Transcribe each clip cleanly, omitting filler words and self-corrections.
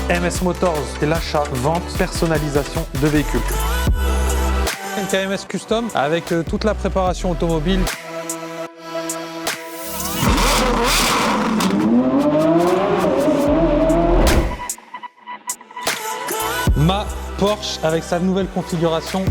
MS Motors, c'est l'achat, vente, personnalisation de véhicules. Une KMS Custom avec toute la préparation automobile. Ma Porsche avec sa nouvelle configuration.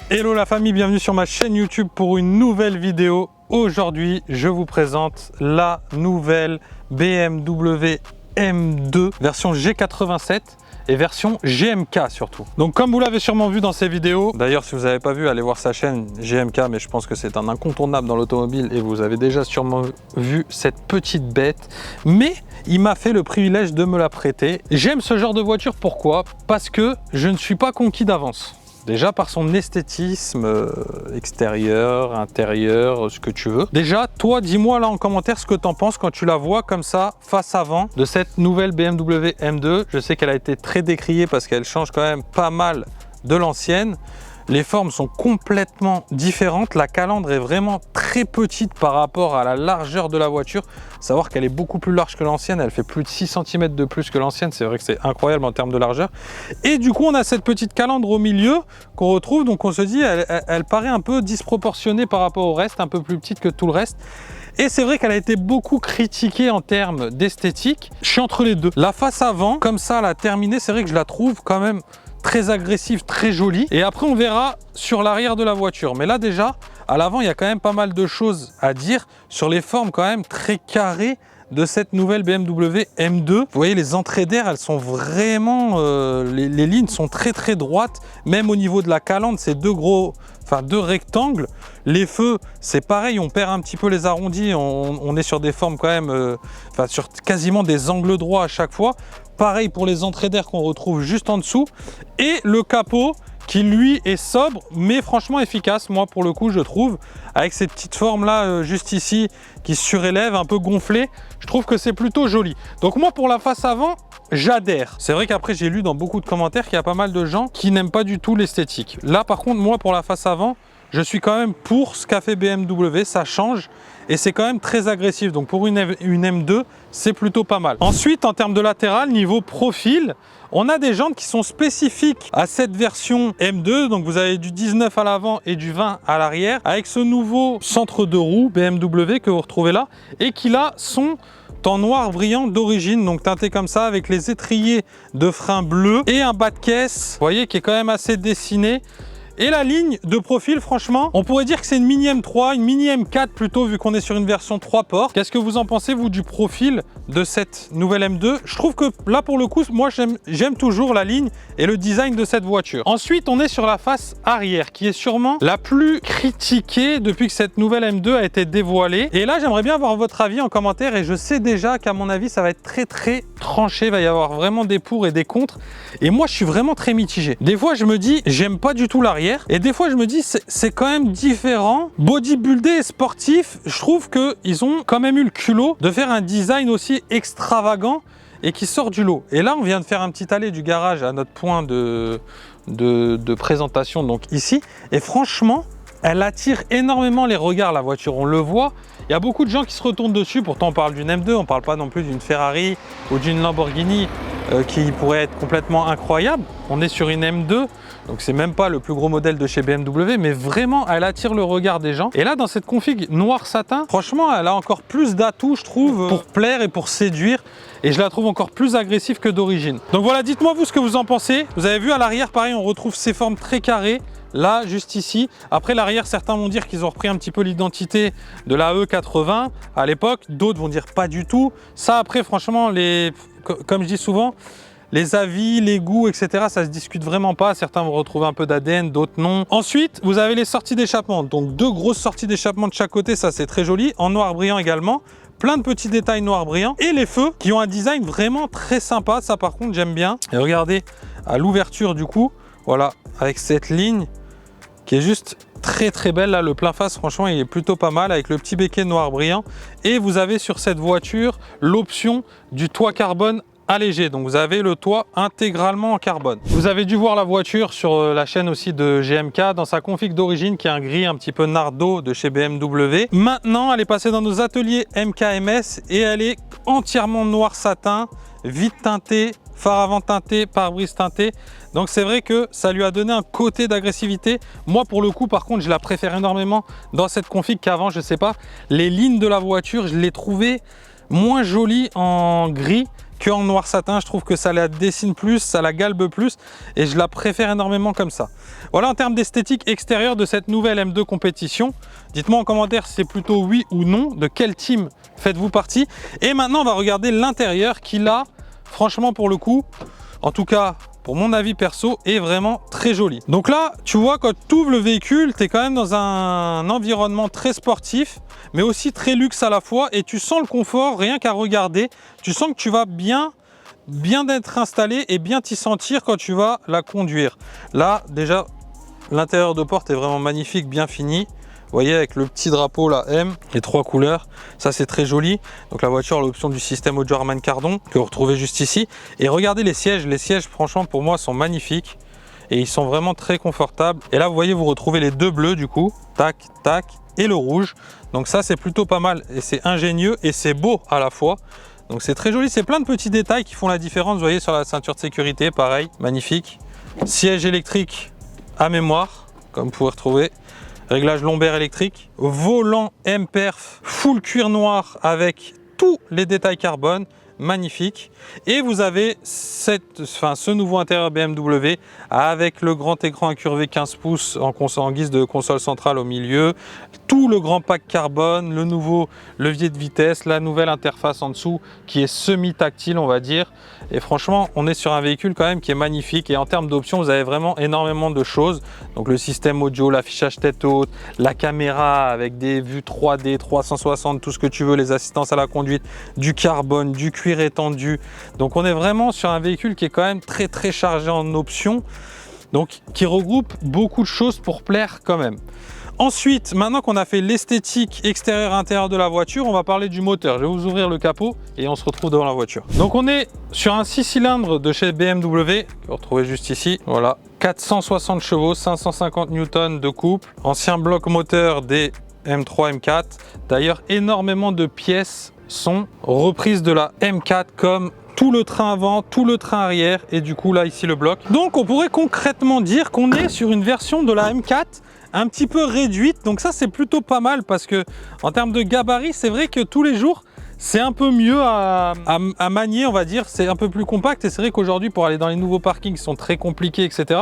Hello la famille, bienvenue sur ma chaîne YouTube pour une nouvelle vidéo. Aujourd'hui, je vous présente la nouvelle BMW M2 version G87 et version GMK surtout. Donc comme vous l'avez sûrement vu dans ces vidéos, d'ailleurs si vous n'avez pas vu, allez voir sa chaîne GMK, mais je pense que c'est un incontournable dans l'automobile et vous avez déjà sûrement vu cette petite bête. Mais il m'a fait le privilège de me la prêter. J'aime ce genre de voiture, pourquoi? Parce que je ne suis pas conquis d'avance. Déjà par son esthétisme extérieur, intérieur, ce que tu veux. Déjà, toi, dis-moi là en commentaire ce que tu en penses quand tu la vois comme ça, face avant, de cette nouvelle BMW M2. Je sais qu'elle a été très décriée parce qu'elle change quand même pas mal de l'ancienne. Les formes sont complètement différentes. La calandre est vraiment très petite par rapport à la largeur de la voiture. Savoir qu'elle est beaucoup plus large que l'ancienne. Elle fait plus de 6 cm de plus que l'ancienne. C'est vrai que c'est incroyable en termes de largeur. Et du coup, on a cette petite calandre au milieu qu'on retrouve. Donc on se dit, elle paraît un peu disproportionnée par rapport au reste, un peu plus petite que tout le reste. Et c'est vrai qu'elle a été beaucoup critiquée en termes d'esthétique. Je suis entre les deux. La face avant, comme ça, la terminée, c'est vrai que je la trouve quand même très agressive, très jolie. Et après, on verra sur l'arrière de la voiture. Mais là, déjà, à l'avant, il y a quand même pas mal de choses à dire sur les formes quand même très carrées de cette nouvelle BMW M2. Vous voyez, les entrées d'air, elles sont vraiment... les lignes sont très droites. Même au niveau de la calandre, c'est deux rectangles. Les feux, c'est pareil, on perd un petit peu les arrondis. On est sur des formes quand même... sur quasiment des angles droits à chaque fois. Pareil pour les entrées d'air qu'on retrouve juste en dessous. Et le capot qui lui est sobre mais franchement efficace, moi pour le coup je trouve, avec ces petites formes là juste ici qui surélèvent, un peu gonflées. Je trouve que c'est plutôt joli. Donc moi pour la face avant, j'adhère. C'est vrai qu'après j'ai lu dans beaucoup de commentaires qu'il y a pas mal de gens qui n'aiment pas du tout l'esthétique. Là par contre moi pour la face avant, je suis quand même pour ce qu'a fait BMW, ça change et c'est quand même très agressif. Donc pour une M2, c'est plutôt pas mal. Ensuite, en termes de latéral, niveau profil, on a des jantes qui sont spécifiques à cette version M2. Donc vous avez du 19 à l'avant et du 20 à l'arrière, avec ce nouveau centre de roue BMW que vous retrouvez là et qui là sont en noir brillant d'origine, donc teinté comme ça avec les étriers de frein bleu et un bas de caisse, vous voyez, qui est quand même assez dessiné. Et la ligne de profil, franchement, on pourrait dire que c'est une mini M3, une mini M4 plutôt, vu qu'on est sur une version 3 portes. Qu'est-ce que vous en pensez, vous, du profil de cette nouvelle M2? Je trouve que là, pour le coup, moi, j'aime toujours la ligne et le design de cette voiture. Ensuite, on est sur la face arrière, qui est sûrement la plus critiquée depuis que cette nouvelle M2 a été dévoilée. Et là, j'aimerais bien avoir votre avis en commentaire, et je sais déjà qu'à mon avis, ça va être très tranché. Il va y avoir vraiment des pour et des contre. Et moi, je suis vraiment très mitigé. Des fois, je me dis, j'aime pas du tout l'arrière. Et des fois, je me dis, c'est quand même différent. Bodybuildé et sportif, je trouve qu'ils ont quand même eu le culot de faire un design aussi extravagant et qui sort du lot. Et là, on vient de faire un petit aller du garage à notre point de présentation, donc ici. Et franchement, elle attire énormément les regards, la voiture. On le voit. Il y a beaucoup de gens qui se retournent dessus. Pourtant, on parle d'une M2, on ne parle pas non plus d'une Ferrari ou d'une Lamborghini qui pourrait être complètement incroyable. On est sur une M2, donc c'est même pas le plus gros modèle de chez BMW, mais vraiment, elle attire le regard des gens. Et là, dans cette config noir satin, franchement, elle a encore plus d'atouts, je trouve, pour plaire et pour séduire. Et je la trouve encore plus agressive que d'origine. Donc voilà, dites-moi vous ce que vous en pensez. Vous avez vu à l'arrière, pareil, on retrouve ces formes très carrées. Là, juste ici. Après, l'arrière, certains vont dire qu'ils ont repris un petit peu l'identité de la E80 à l'époque. D'autres vont dire pas du tout. Ça, après, franchement, comme je dis souvent, les avis, les goûts, etc., ça se discute vraiment pas. Certains vont retrouver un peu d'ADN, d'autres non. Ensuite, vous avez les sorties d'échappement. Donc, 2 grosses sorties d'échappement de chaque côté. Ça, c'est très joli. En noir brillant également. Plein de petits détails noirs brillants. Et les feux qui ont un design vraiment très sympa. Ça, par contre, j'aime bien. Et regardez, à l'ouverture, du coup, voilà, avec cette ligne qui est juste très belle. Là, le plein face, franchement, il est plutôt pas mal avec le petit béquet noir brillant. Et vous avez sur cette voiture l'option du toit carbone allégé. Donc vous avez le toit intégralement en carbone. Vous avez dû voir la voiture sur la chaîne aussi de GMK dans sa config d'origine qui est un gris un petit peu nardo de chez BMW. Maintenant, elle est passée dans nos ateliers MKMS et elle est entièrement noir satin, vitre teintée, phare avant teinté, pare-brise teinté. Donc c'est vrai que ça lui a donné un côté d'agressivité. Moi pour le coup par contre je la préfère énormément dans cette config qu'avant, je sais pas. Les lignes de la voiture, je les trouvais moins jolies en gris qu'en noir satin. Je trouve que ça la dessine plus, ça la galbe plus et je la préfère énormément comme ça. Voilà en termes d'esthétique extérieure de cette nouvelle M2 compétition. Dites-moi en commentaire si c'est plutôt oui ou non, de quel team faites-vous partie. Et maintenant on va regarder l'intérieur qui là, franchement pour le coup, en tout cas pour mon avis perso, est vraiment très joli. Donc là, tu vois, quand tu ouvres le véhicule, tu es quand même dans un environnement très sportif, mais aussi très luxe à la fois, et tu sens le confort rien qu'à regarder. Tu sens que tu vas bien être installé et bien t'y sentir quand tu vas la conduire. Là, déjà, l'intérieur de porte est vraiment magnifique, bien fini. Vous voyez avec le petit drapeau là M, les 3 couleurs, ça c'est très joli. Donc la voiture a l'option du système audio Harman Kardon que vous retrouvez juste ici. Et regardez les sièges franchement pour moi sont magnifiques et ils sont vraiment très confortables. Et là vous voyez vous retrouvez les 2 bleus du coup, tac tac, et le rouge. Donc ça c'est plutôt pas mal et c'est ingénieux et c'est beau à la fois. Donc c'est très joli, c'est plein de petits détails qui font la différence. Vous voyez sur la ceinture de sécurité, pareil, magnifique. Siège électrique à mémoire, comme vous pouvez retrouver. Réglage lombaire électrique, volant M-Perf, full cuir noir avec tous les détails carbone, magnifique. Et vous avez ce nouveau intérieur BMW avec le grand écran incurvé 15 pouces en guise de console centrale au milieu, tout le grand pack carbone, le nouveau levier de vitesse, la nouvelle interface en dessous qui est semi-tactile on va dire. Et franchement on est sur un véhicule quand même qui est magnifique et en termes d'options vous avez vraiment énormément de choses. Donc le système audio, l'affichage tête haute, la caméra avec des vues 3D, 360, tout ce que tu veux, les assistances à la conduite, du carbone, du cuir étendu. Donc on est vraiment sur un véhicule qui est quand même très chargé en options, donc qui regroupe beaucoup de choses pour plaire quand même. Ensuite, maintenant qu'on a fait l'esthétique extérieure intérieure de la voiture, on va parler du moteur. Je vais vous ouvrir le capot et on se retrouve devant la voiture. Donc on est sur un 6 cylindres de chez BMW, que vous retrouvez juste ici, voilà, 460 chevaux, 550 Newton de couple, ancien bloc moteur des M3, M4. D'ailleurs, énormément de pièces sont reprises de la M4 comme tout le train avant, tout le train arrière et du coup là ici le bloc. Donc on pourrait concrètement dire qu'on est sur une version de la M4 un petit peu réduite, donc ça c'est plutôt pas mal parce que en termes de gabarit c'est vrai que tous les jours c'est un peu mieux à manier on va dire, c'est un peu plus compact et c'est vrai qu'aujourd'hui pour aller dans les nouveaux parkings qui sont très compliqués etc,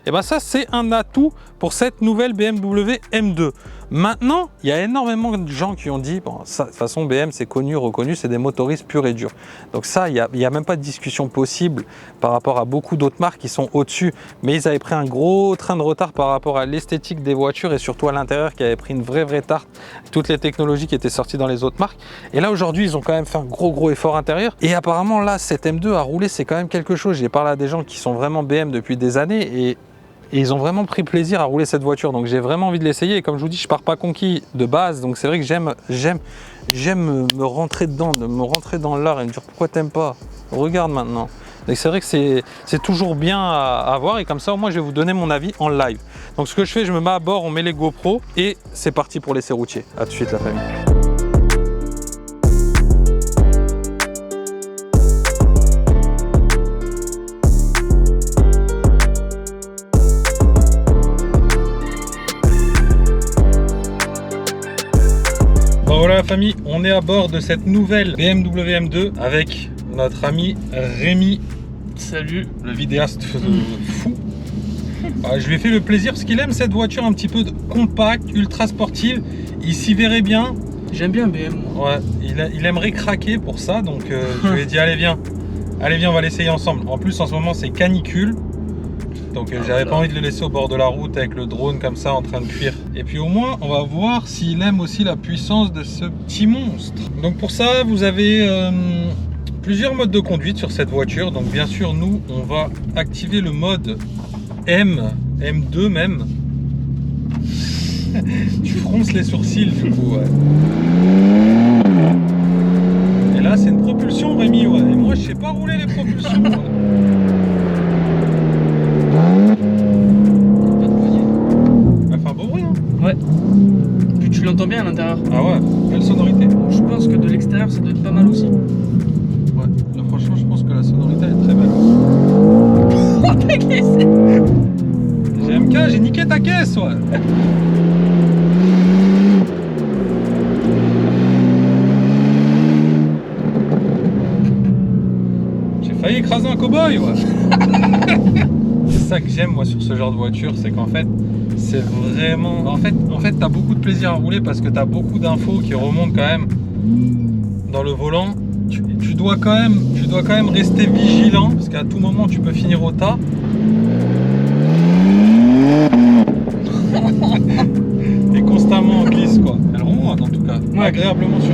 et ben ça c'est un atout pour cette nouvelle BMW M2. Maintenant il y a énormément de gens qui ont dit bon ça, de toute façon BM c'est connu, reconnu, c'est des motoristes purs et durs, donc ça il y a même pas de discussion possible par rapport à beaucoup d'autres marques qui sont au-dessus, mais ils avaient pris un gros train de retard par rapport à l'esthétique des voitures et surtout à l'intérieur qui avait pris une vraie tarte, toutes les technologies qui étaient sorties dans les autres marques. Et là aujourd'hui ils ont quand même fait un gros effort intérieur et apparemment là cette M2 à rouler c'est quand même quelque chose. J'ai parlé à des gens qui sont vraiment BM depuis des années et ils ont vraiment pris plaisir à rouler cette voiture, donc j'ai vraiment envie de l'essayer. Et comme je vous dis, je pars pas conquis de base, donc c'est vrai que j'aime me rentrer dedans, de me rentrer dans l'art et me dire pourquoi t'aimes pas, regarde maintenant. Donc c'est vrai que c'est toujours bien à voir et comme ça au moins je vais vous donner mon avis en live. Donc ce que je fais, je me mets à bord, on met les GoPro et c'est parti pour l'essai routier. A tout de suite la famille. Voilà la famille, on est à bord de cette nouvelle BMW M2 avec notre ami Rémi. Salut. Le vidéaste fou. Je lui ai fait le plaisir parce qu'il aime cette voiture un petit peu compacte, ultra sportive. Il s'y verrait bien. J'aime bien BM. Ouais, il aimerait craquer pour ça, donc je lui ai dit allez viens, on va l'essayer ensemble. En plus en ce moment c'est canicule. Donc j'avais pas envie de le laisser au bord de la route avec le drone comme ça en train de cuire. Et puis au moins on va voir s'il aime aussi la puissance de ce petit monstre. Donc pour ça vous avez plusieurs modes de conduite sur cette voiture. Donc bien sûr nous on va activer le mode M2 même. Tu fronces les sourcils du coup ouais. Et là c'est c'est une propulsion, Rémi, ouais. Et moi, je sais pas rouler les propulsions. Ouais. Pas de poignée. Elle fait un beau bruit, hein. Ouais. Puis tu l'entends bien à l'intérieur. Ah ouais, belle sonorité. Je pense que de l'extérieur, ça doit être pas mal aussi. Ouais, là, franchement, je pense que la sonorité elle est très belle. Oh, ta caisse! GMK, j'ai niqué ta caisse, ouais. J'ai failli écraser un cow-boy, ouais. C'est ça que j'aime, moi, sur ce genre de voiture, c'est qu'en fait, c'est vraiment... En fait, t'as beaucoup de plaisir à rouler parce que t'as beaucoup d'infos qui remontent quand même dans le volant. Tu dois quand même rester vigilant parce qu'à tout moment, tu peux finir au tas. Et constamment en glisse, quoi. Elle remonte en tout cas, ouais. Agréablement sûr.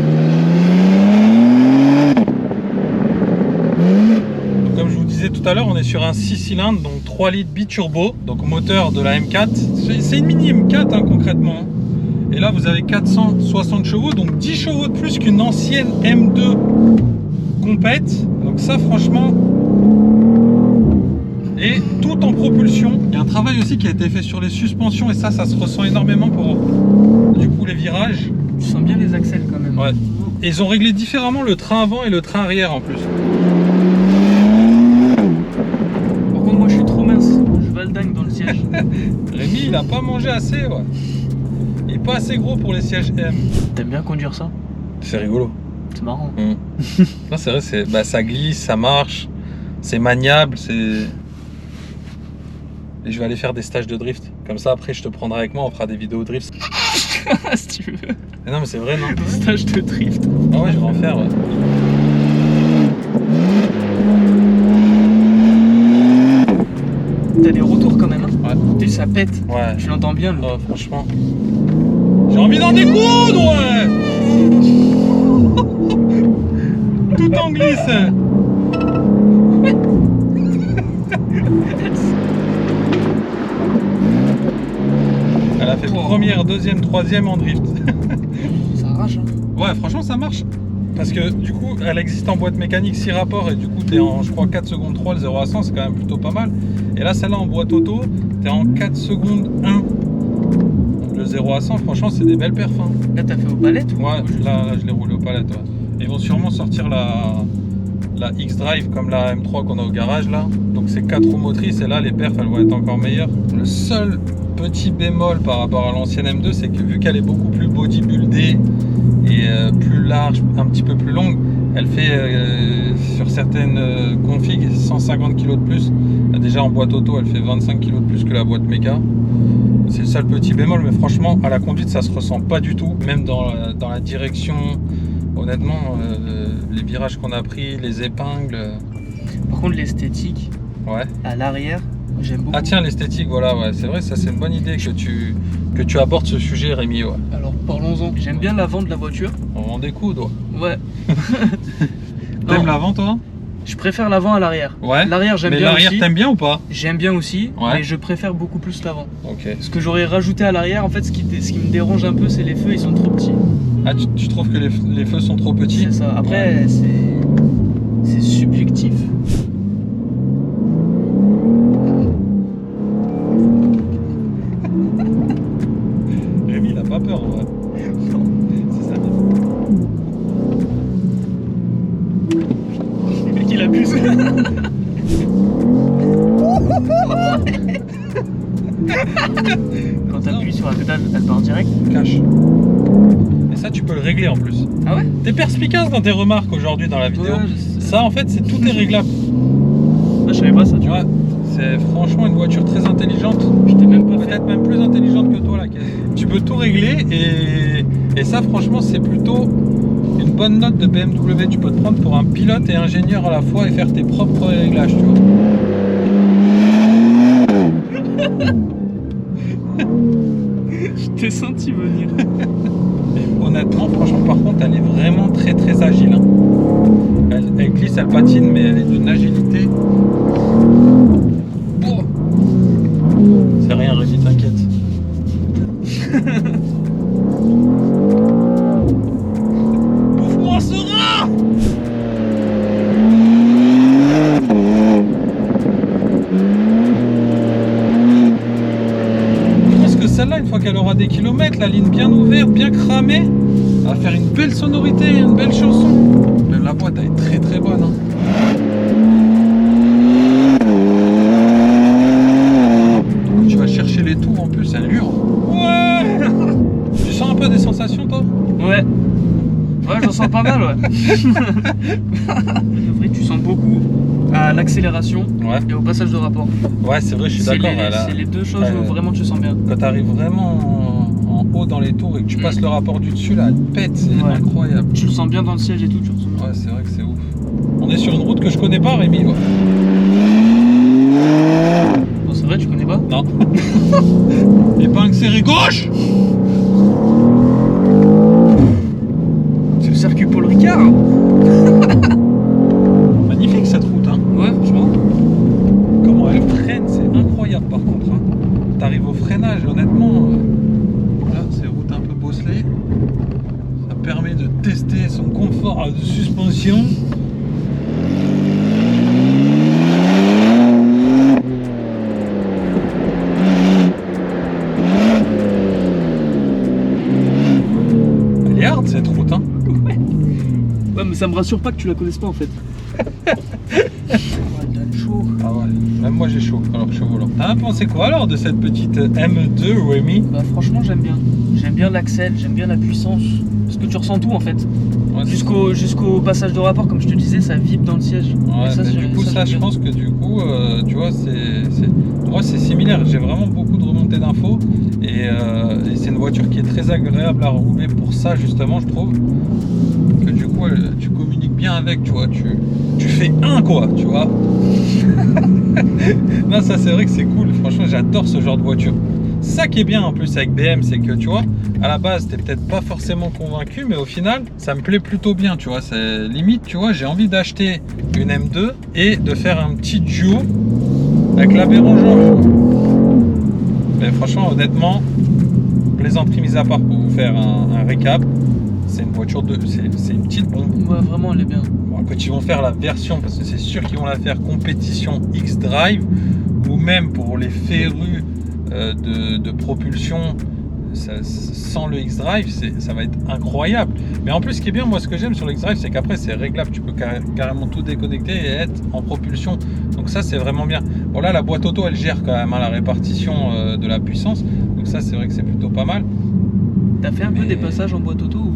Donc, comme je vous disais tout à l'heure, on est sur un 6 cylindres, donc 3 litres biturbo, donc moteur de la M4. C'est une mini M4 hein, concrètement. Et là vous avez 460 chevaux, donc 10 chevaux de plus qu'une ancienne M2 complète. Donc ça franchement... Et tout en propulsion. Il y a un travail aussi qui a été fait sur les suspensions et ça se ressent énormément pour du coup les virages. Tu sens bien les axles quand même. Ouais. Et ils ont réglé différemment le train avant et le train arrière en plus. Par contre moi je suis trop mince, je valdagne dans le siège. Rémi il a pas mangé assez, ouais. Il est pas assez gros pour les sièges M. T'aimes bien conduire ça? C'est rigolo. C'est marrant. Non c'est vrai, ça glisse, ça marche, c'est maniable, c'est... Et je vais aller faire des stages de drift. Comme ça, après, je te prendrai avec moi, on fera des vidéos drift. Si tu veux. Mais non, mais c'est vrai, non? Stage de drift. Ah ouais, je vais en faire, ouais. T'as des retours quand même, hein? Ouais. Tu sais, ça pète. Ouais. Tu l'entends bien, le... Oh, franchement. J'ai envie d'en découdre, ouais! Tout en glisse. Elle a fait première, deuxième, troisième en drift. Ça arrache, hein? Ouais, franchement, ça marche. Parce que du coup, elle existe en boîte mécanique 6 rapports et du coup, t'es en, je crois, 4 secondes 3, le 0 à 100, c'est quand même plutôt pas mal. Et là, celle-là en boîte auto, t'es en 4 secondes 1. Le 0 à 100, franchement, c'est des belles perfs. Hein. Là, t'as fait aux palettes ou... Ouais, là, je l'ai roulé aux palettes. Ouais. Ils vont sûrement sortir la X-Drive comme la M3 qu'on a au garage là. Donc c'est 4 roues motrices et là, les perfs, elles vont être encore meilleures. Le seul petit bémol par rapport à l'ancienne M2, c'est que vu qu'elle est beaucoup plus bodybuildée et plus large, un petit peu plus longue, elle fait sur certaines configs 150 kg de plus. Déjà en boîte auto, elle fait 25 kg de plus que la boîte méca. C'est le seul petit bémol, mais franchement, à la conduite, ça se ressent pas du tout. Même dans la direction, honnêtement, les virages qu'on a pris, les épingles. Par contre, l'esthétique, Ouais. à l'arrière, j'aime beaucoup. Ah tiens, l'esthétique, voilà, ouais, c'est vrai, ça c'est une bonne idée que tu abordes ce sujet, Rémi. Ouais. Alors, parlons-en. J'aime bien l'avant de la voiture. On en découdre. Ouais. T'aimes Non, l'avant, toi? je préfère l'avant à l'arrière. Ouais. L'arrière, j'aime Mais bien l'arrière, aussi. t'aimes bien ou pas? J'aime bien aussi, Ouais. mais je préfère beaucoup plus l'avant. Ok. Ce que j'aurais rajouté à l'arrière, en fait, ce qui me dérange un peu, c'est les feux, ils sont trop petits. Ah, tu trouves que les feux sont trop petits? C'est ça. Après, Ouais. c'est subjectif. Rémi, il a pas peur, en vrai. Non. C'est ça. Le mec, il abuse. Quand t'appuies sur la pédale, elle part direct. Cache. Et ça, tu peux le régler en plus. Ah ouais? T'es perspicace dans tes remarques aujourd'hui dans la vidéo. Ouais, je sais. Ça, en fait, tout est réglable. Ah, je savais pas ça, tu vois. Ouais. C'est franchement une voiture très intelligente. J'étais même pas fait. Peut-être même plus intelligente que toi, la caisse. Tu peux tout régler et ça, franchement, c'est plutôt une bonne note de BMW. Tu peux te prendre pour un pilote et ingénieur à la fois et faire tes propres réglages, tu vois. Je t'ai senti venir. Et honnêtement, franchement, par contre, elle est vraiment très très agile. Hein. Elle glisse, elle patine, mais elle est d'une agilité. Oh. C'est rien, Rémi, t'inquiète. Bouffe-moi ce rat! ouverte, bien cramée. Ça va faire une belle sonorité, une belle chanson. Même la boîte, elle est très très bonne. Hein. Quand tu vas chercher les tours en plus, elle hurle. Ouais. Tu sens un peu des sensations, toi? Ouais. Ouais, j'en sens pas mal, ouais. De vrai, tu sens beaucoup à l'accélération et au passage de rapport. Ouais, c'est vrai, je suis d'accord. C'est les deux choses où vraiment tu sens bien. Quand tu arrives vraiment en haut dans les tours et que tu passes le rapport du dessus, là, elle pète, c'est incroyable. Tu le sens bien dans le siège et tout, tu ressens. Ouais, c'est vrai que c'est ouf. On est sur une route que je connais pas, Rémi. Ouais. Bon, c'est vrai, tu connais pas? Non. Épingle serrée gauche. C'est le circuit Paul Ricard. Magnifique cette route, hein. Ouais, franchement. Comment elle freine, c'est incroyable par contre. Hein. T'arrives au freinage, honnêtement. Voilà, c'est route un peu bosselée. Ça permet de tester son confort de suspension. Elle est hard cette route, hein. Ouais, mais ça me rassure pas que tu la connaisses pas en fait. Chaud. Ah ouais, même moi j'ai chaud alors que je suis au volant. T'as pensé quoi alors de cette petite M2, Rémi? Bah franchement j'aime bien. J'aime bien l'accel, j'aime bien la puissance. Parce que tu ressens tout en fait. Ouais, jusqu'au passage de rapport, comme je te disais, ça vibre dans le siège. Ouais, ça, du coup ça je pense que du coup, tu vois, moi c'est similaire. J'ai vraiment beaucoup de remontées d'infos et c'est une voiture qui est très agréable à rouler pour ça justement, je trouve. Que du coup tu communiques bien avec, tu vois, tu fais un quoi, tu vois. Non, ça c'est vrai que c'est cool, franchement j'adore ce genre de voiture. Ça qui est bien en plus avec BM, c'est que tu vois, à la base t'es peut-être pas forcément convaincu, mais au final ça me plaît plutôt bien, tu vois. C'est limite, tu vois, j'ai envie d'acheter une M2 et de faire un petit duo avec la Bérengère. Mais franchement, honnêtement, plaisanterie mise à part, pour vous faire un récap, c'est une voiture c'est une petite bombe. Ouais, vraiment elle est bien. Bon, quand ils vont faire la version, parce que c'est sûr qu'ils vont la faire compétition X-Drive, ou même pour les férus de propulsion sans le X-Drive, ça va être incroyable. Mais en plus, ce qui est bien, moi ce que j'aime sur le X-Drive, c'est qu'après c'est réglable, tu peux carrément tout déconnecter et être en propulsion. Donc ça c'est vraiment bien. Bon là la boîte auto elle gère quand même la répartition de la puissance, donc ça c'est vrai que c'est plutôt pas mal. T'as fait un peu des passages en boîte auto ou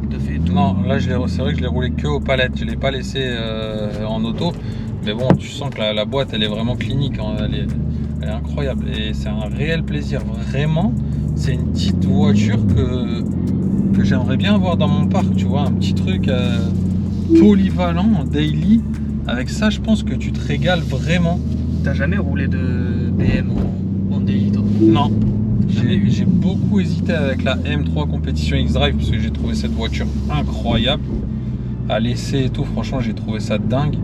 t'as fait tout? Non, là c'est vrai que je l'ai roulé que aux palettes, je l'ai pas laissé en auto. Mais bon, tu sens que la boîte elle est vraiment clinique, hein. Elle est incroyable et c'est un réel plaisir, vraiment. C'est une petite voiture que j'aimerais bien avoir dans mon parc, tu vois, un petit truc polyvalent en daily. Avec ça, je pense que tu te régales vraiment. T'as jamais roulé de BM en daily, toi? Non. J'ai beaucoup hésité avec la M3 Compétition X-Drive parce que j'ai trouvé cette voiture incroyable. À l'essai et tout, franchement, j'ai trouvé ça dingue.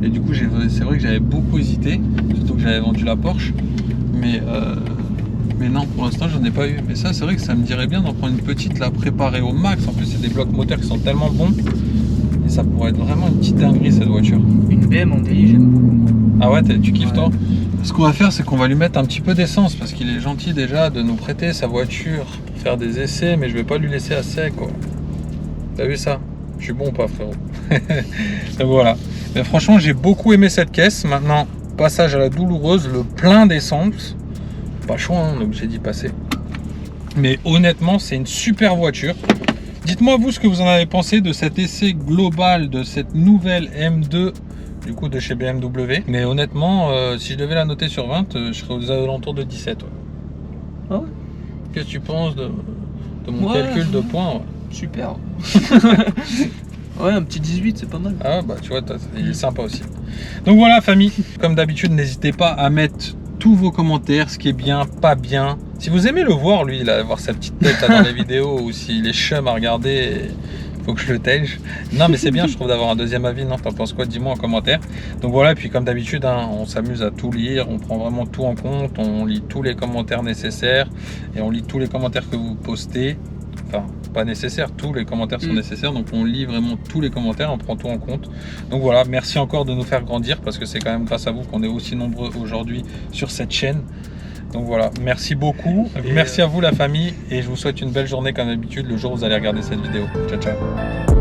Et du coup, c'est vrai que j'avais beaucoup hésité, surtout que j'avais vendu la Porsche. Mais non, pour l'instant, j'en ai pas eu. Mais ça, c'est vrai que ça me dirait bien d'en prendre une petite, la préparer au max. En plus, c'est des blocs moteurs qui sont tellement bons. Et ça pourrait être vraiment une petite dinguerie, cette voiture. Une BM en daily, j'aime beaucoup. Ah ouais, tu kiffes toi? Ce qu'on va faire, c'est qu'on va lui mettre un petit peu d'essence parce qu'il est gentil déjà de nous prêter sa voiture pour faire des essais, mais je vais pas lui laisser à sec, quoi. T'as vu ça? Je suis bon ou pas, frérot? Donc voilà. Mais franchement, j'ai beaucoup aimé cette caisse. Maintenant, passage à la douloureuse, le plein d'essence. Pas chaud, hein, donc j'ai dit passer. Mais honnêtement, c'est une super voiture. Dites-moi vous ce que vous en avez pensé de cet essai global de cette nouvelle M2 du coup de chez BMW. Mais honnêtement, si je devais la noter sur 20, je serais aux alentours de 17. Ouais. Ah ouais. Qu'est-ce que tu penses de mon calcul de points? Ouais. Super. Ouais, un petit 18, c'est pas mal. Ah bah tu vois, il est sympa aussi. Donc voilà famille, comme d'habitude, n'hésitez pas à mettre tous vos commentaires, ce qui est bien, pas bien. Si vous aimez le voir, lui, là, voir sa petite tête là, dans les vidéos, ou s'il est chum à regarder, faut que je le tège. Non mais c'est bien, je trouve, d'avoir un deuxième avis. Non, t'en penses quoi? Dis-moi en commentaire. Donc voilà, et puis comme d'habitude, hein, on s'amuse à tout lire, on prend vraiment tout en compte, on lit tous les commentaires nécessaires, et on lit tous les commentaires que vous postez. Enfin, pas nécessaire, tous les commentaires sont nécessaires, donc on lit vraiment tous les commentaires, on prend tout en compte. Donc voilà, merci encore de nous faire grandir, parce que c'est quand même grâce à vous qu'on est aussi nombreux aujourd'hui sur cette chaîne. Donc voilà, merci beaucoup. Merci à vous la famille et je vous souhaite une belle journée comme d'habitude le jour où vous allez regarder cette vidéo. Ciao ciao.